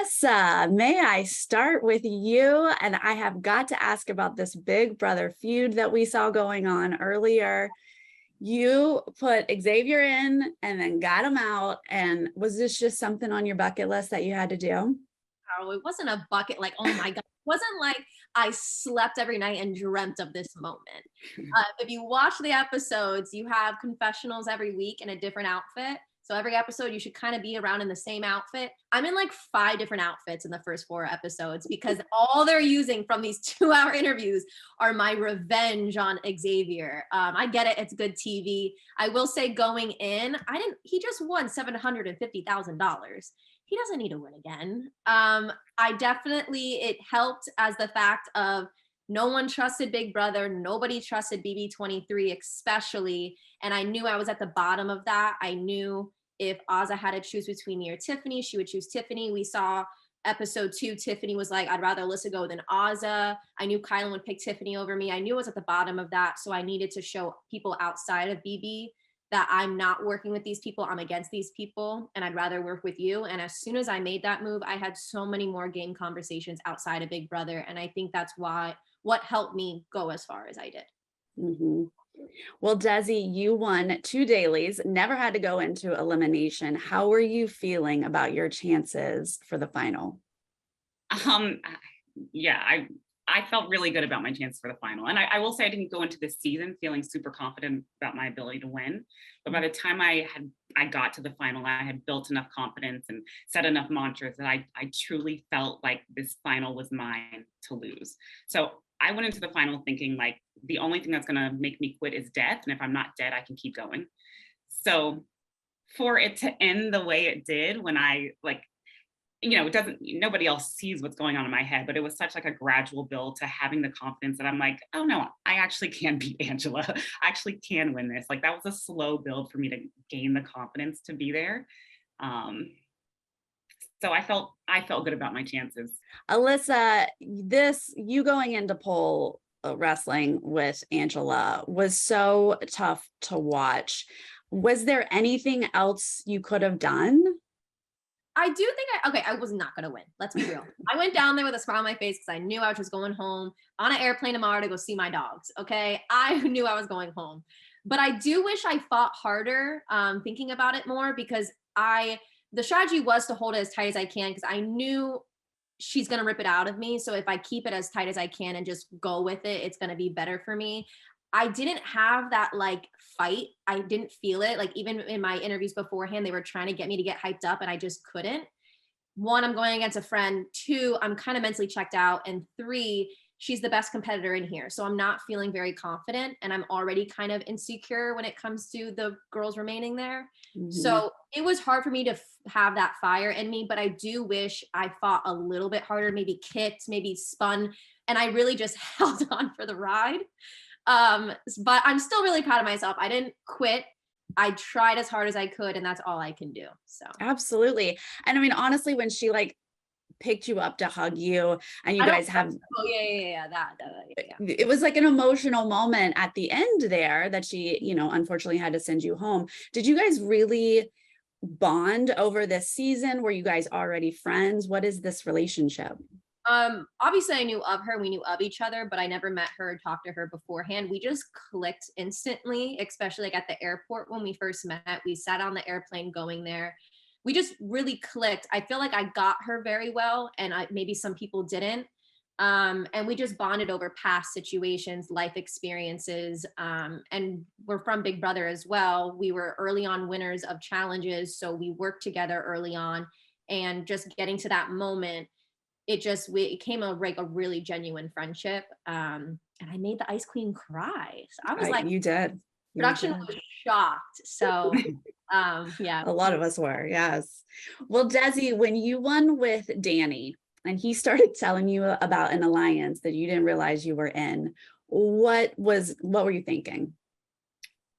Alyssa, may I start with you? And I have got to ask about this Big Brother feud that we saw going on earlier. You put Xavier in and then got him out. And was this just something on your bucket list that you had to do? Oh, it wasn't a bucket, like, oh my God. It wasn't like I slept every night and dreamt of this moment. If you watch the episodes, you have confessionals every week in a different outfit. So every episode, you should kind of be around in the same outfit. I'm in like 5 different outfits in the first 4 episodes because all they're using from these 2-hour interviews are my revenge on Xavier. I get it. It's good TV. I will say going in, he just won $750,000. He doesn't need to win again. It helped as the fact of no one trusted Big Brother. Nobody trusted BB23, especially. And I knew I was at the bottom of that. I knew if Azah had to choose between me or Tiffany, she would choose Tiffany. We saw episode 2, Tiffany was like, I'd rather Alyssa go than Azah. I knew Kylan would pick Tiffany over me. I knew I was at the bottom of that. So I needed to show people outside of BB that I'm not working with these people, I'm against these people, and I'd rather work with you. And as soon as I made that move, I had so many more game conversations outside of Big Brother. And I think that's what helped me go as far as I did. Mm-hmm. Well, Desi, you won 2 dailies, never had to go into elimination. How were you feeling about your chances for the final? Yeah, I felt really good about my chances for the final. And I will say I didn't go into this season feeling super confident about my ability to win. But by the time I got to the final, I had built enough confidence and said enough mantras that I truly felt like this final was mine to lose. So I went into the final thinking like the only thing that's gonna make me quit is death. And if I'm not dead, I can keep going. So for it to end the way it did when I nobody else sees what's going on in my head, but it was such like a gradual build to having the confidence that I'm like, oh no, I actually can beat Angela. I actually can win this. Like that was a slow build for me to gain the confidence to be there. So I felt good about my chances. Alyssa, you going into pole wrestling with Angela was so tough to watch. Was there anything else you could have done? I do think I was not going to win. Let's be real. I went down there with a smile on my face because I knew I was just going home on an airplane tomorrow to go see my dogs. Okay. I knew I was going home, but I do wish I fought harder, thinking about it more because the strategy was to hold it as tight as I can because I knew she's going to rip it out of me. So if I keep it as tight as I can and just go with it, it's going to be better for me. I didn't have that like fight. I didn't feel it. Like even in my interviews beforehand, they were trying to get me to get hyped up and I just couldn't. 1, I'm going against a friend. 2, I'm kind of mentally checked out. And 3, she's the best competitor in here. So I'm not feeling very confident and I'm already kind of insecure when it comes to the girls remaining there. Mm-hmm. So it was hard for me to have that fire in me, but I do wish I fought a little bit harder, maybe kicked, maybe spun. And I really just held on for the ride. But I'm still really proud of myself. I didn't quit. I tried as hard as I could and that's all I can do. So absolutely. And I mean, honestly, when she like picked you up to hug you and you guys have, it was like an emotional moment at the end there that she, unfortunately had to send you home. Did you guys really bond over this season? Were you guys already friends? What is this relationship? Obviously I knew of her, we knew of each other, but I never met her or talked to her beforehand. We just clicked instantly, especially like at the airport when we first met. We sat on the airplane going there. We just really clicked. I feel like I got her very well and maybe some people didn't. And we just bonded over past situations, life experiences. And we're from Big Brother as well. We were early on winners of challenges. So we worked together early on and just getting to that moment, it came a really genuine friendship. And I made the Ice Queen cry. So I was like, you did. Production was shocked. So yeah. A lot of us were, yes. Well, Desi, when you won with Danny and he started telling you about an alliance that you didn't realize you were in, what were you thinking?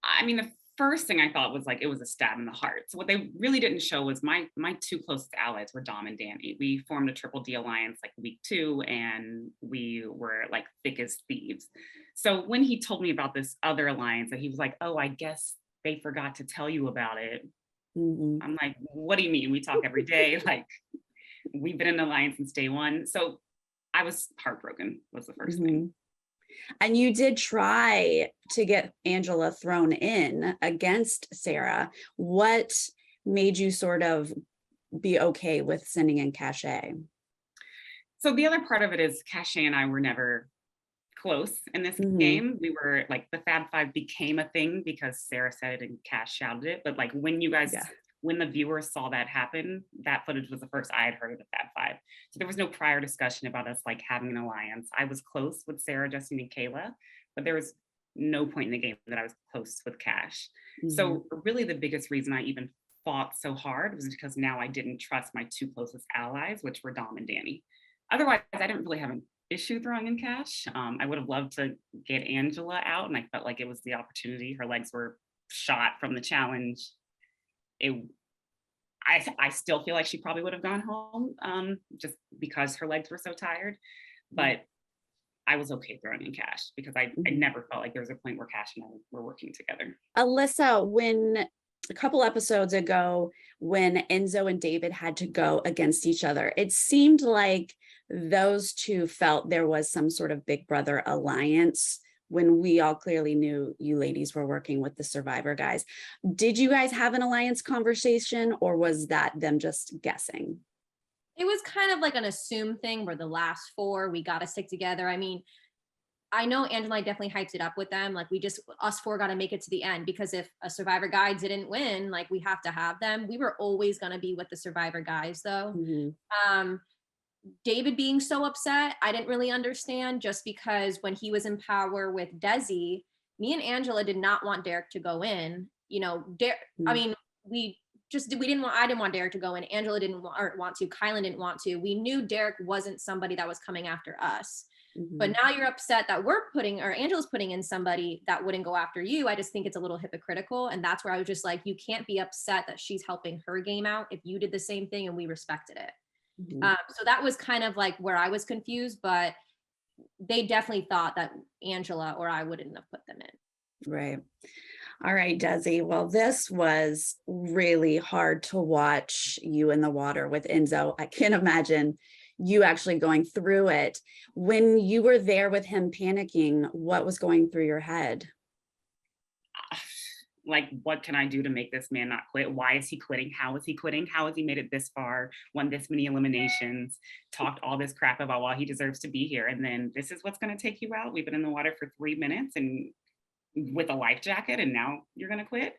I mean, the first thing I thought was like, it was a stab in the heart. So what they really didn't show was my 2 closest allies were Dom and Danny. We formed a Triple D alliance like week 2 and we were like thick as thieves. So when he told me about this other alliance that he was like, oh, I guess they forgot to tell you about it. Mm-hmm. I'm like, what do you mean? We talk every day. Like, we've been in an alliance since day one. So I was heartbroken was the first thing. And you did try to get Angela thrown in against Sarah. What made you sort of be okay with sending in Cachet? So the other part of it is Cachet and I were never close in this game. We were like, the Fab Five became a thing because Sarah said it and Cash shouted it. But like when you guys, when the viewers saw that happen, that footage was the first I had heard of the Fab Five. So there was no prior discussion about us like having an alliance. I was close with Sarah, Justine, and Kayla, but there was no point in the game that I was close with Cash. So really the biggest reason I even fought so hard was because now I didn't trust my two closest allies, which were Dom and Danny. Otherwise, I didn't really have an issue throwing in Cash. I would have loved to get Angela out, and I felt like it was the opportunity. Her legs were shot from the challenge. I still feel like she probably would have gone home just because her legs were so tired. But I was okay throwing in Cash because I never felt like there was a point where Cash and I were working together. Alyssa, when a couple episodes ago, when Enzo and David had to go against each other, it seemed like those two felt there was some sort of big brother alliance when we all clearly knew you ladies were working with the Survivor guys. Did you guys have an alliance conversation, or was that them just guessing? It was kind of like an assumed thing where the last four, we got to stick together. I mean, I know Angela definitely hyped it up with them. Like us four got to make it to the end, because if a Survivor guy didn't win, like we have to have them. We were always going to be with the Survivor guys though. David being so upset, I didn't really understand, just because when he was in power with Desi, me and Angela did not want Derek to go in. You know, I mean, I didn't want Derek to go in. Angela didn't want to. Kylan didn't want to. We knew Derek wasn't somebody that was coming after us. But now you're upset that Angela's putting in somebody that wouldn't go after you. I just think it's a little hypocritical. And that's where I was just like, you can't be upset that she's helping her game out if you did the same thing and we respected it. So that was kind of like where I was confused, but they definitely thought that Angela or I wouldn't have put them in. Right. All right, Desi. Well, this was really hard to watch you in the water with Enzo. I can't imagine you actually going through it. When you were there with him panicking, what was going through your head? Like, what can I do to make this man not quit? Why is he quitting? How is he quitting? How has he made it this far, won this many eliminations, talked all this crap about why he deserves to be here? And then this is what's going to take you out? We've been in the water for 3 minutes and with a life jacket, and now you're going to quit?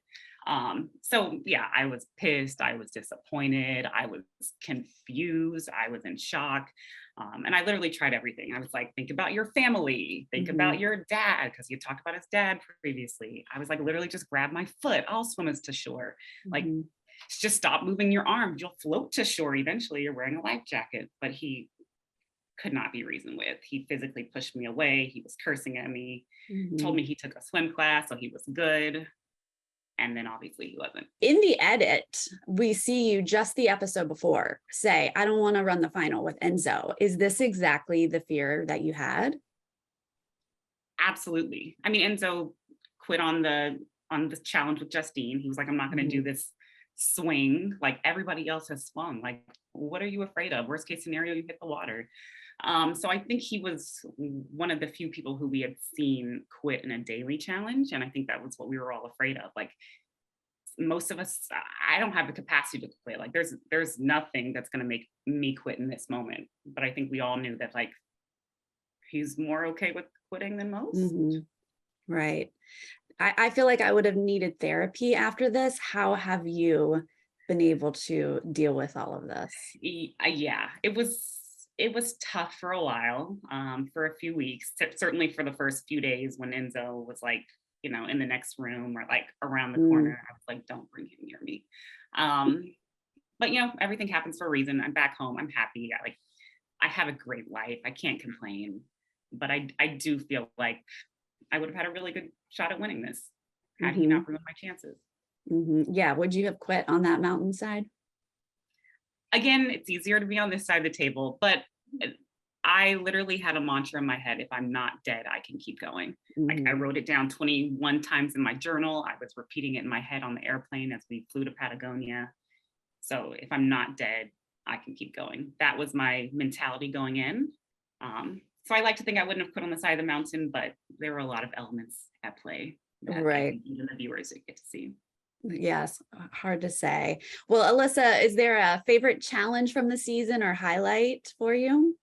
So yeah, I was pissed. I was disappointed. I was confused. I was in shock. And I literally tried everything. I was like, think about your family, think about your dad, because you talked about his dad previously. I was like, literally just grab my foot. I'll swim us to shore. Like, just stop moving your arms. You'll float to shore eventually. You're wearing a life jacket. But he could not be reasoned with. He physically pushed me away. He was cursing at me, told me he took a swim class, so he was good. And then obviously he wasn't. In the edit, we see you just the episode before say, I don't want to run the final with Enzo. Is this exactly the fear that you had? Absolutely. I mean, Enzo quit on the challenge with Justine. He was like, I'm not going to do this swing like everybody else has swung. Like, what are you afraid of? Worst case scenario, you hit the water. So I think he was one of the few people who we had seen quit in a daily challenge. And I think that was what we were all afraid of. Like, most of us, I don't have the capacity to quit. Like, there's nothing that's going to make me quit in this moment. But I think we all knew that, like, he's more okay with quitting than most. Right. I feel like I would have needed therapy after this. How have you been able to deal with all of this? Yeah, it was tough for a while, for a few weeks, certainly for the first few days when Enzo was like, you know, in the next room or like around the corner. I was like, don't bring him near me. But you know, everything happens for a reason. I'm back home. I'm happy. I have a great life. I can't complain, but I do feel like I would have had a really good shot at winning this had he not ruined my chances. Yeah. Would you have quit on that mountainside? Again, it's easier to be on this side of the table, but I literally had a mantra in my head: if I'm not dead, I can keep going. Like, I wrote it down 21 times in my journal. I was repeating it in my head on the airplane as we flew to Patagonia. So if I'm not dead, I can keep going. That was my mentality going in. So I like to think I wouldn't have put on the side of the mountain, but there were a lot of elements at play that I think even the viewers would get to see. Yes, hard to say. Well, Alyssa, is there a favorite challenge from the season or highlight for you?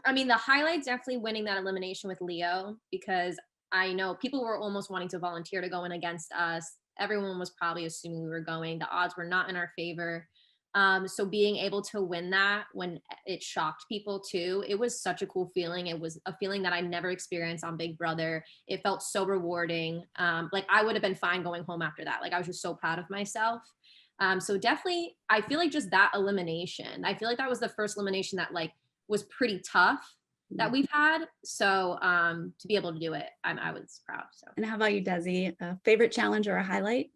I mean, the highlight definitely winning that elimination with Leo, because I know people were almost wanting to volunteer to go in against us. Everyone was probably assuming we were going. The odds were not in our favor. So being able to win that when it shocked people too, it was such a cool feeling. It was a feeling that I never experienced on Big Brother. It felt so rewarding. Like I would have been fine going home after that. Like I was just so proud of myself. So definitely, I feel like just that elimination, I feel like that was the first elimination that like was pretty tough that we've had. So to be able to do it, I was proud. So. And how about you, Desi? A favorite challenge or a highlight?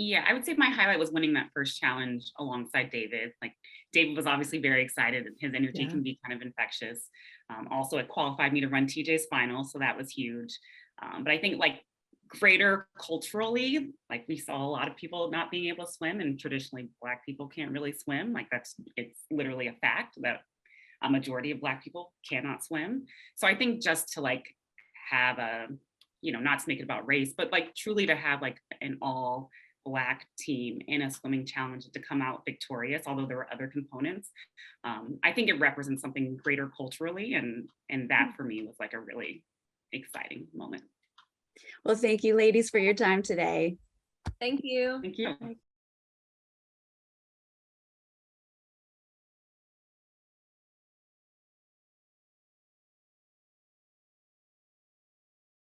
Yeah, I would say my highlight was winning that first challenge alongside David. Like David was obviously very excited, and his energy can be kind of infectious. Also, it qualified me to run TJ's final, so that was huge. But I think like greater culturally, like we saw a lot of people not being able to swim, and traditionally Black people can't really swim. Like it's literally a fact that a majority of Black people cannot swim. So I think just to like have a, not to make it about race, but like truly to have like an all Black team in a swimming challenge to come out victorious, although there were other components. I think it represents something greater culturally, and that for me was like a really exciting moment. Well, thank you, ladies, for your time today. Thank you. Thank you.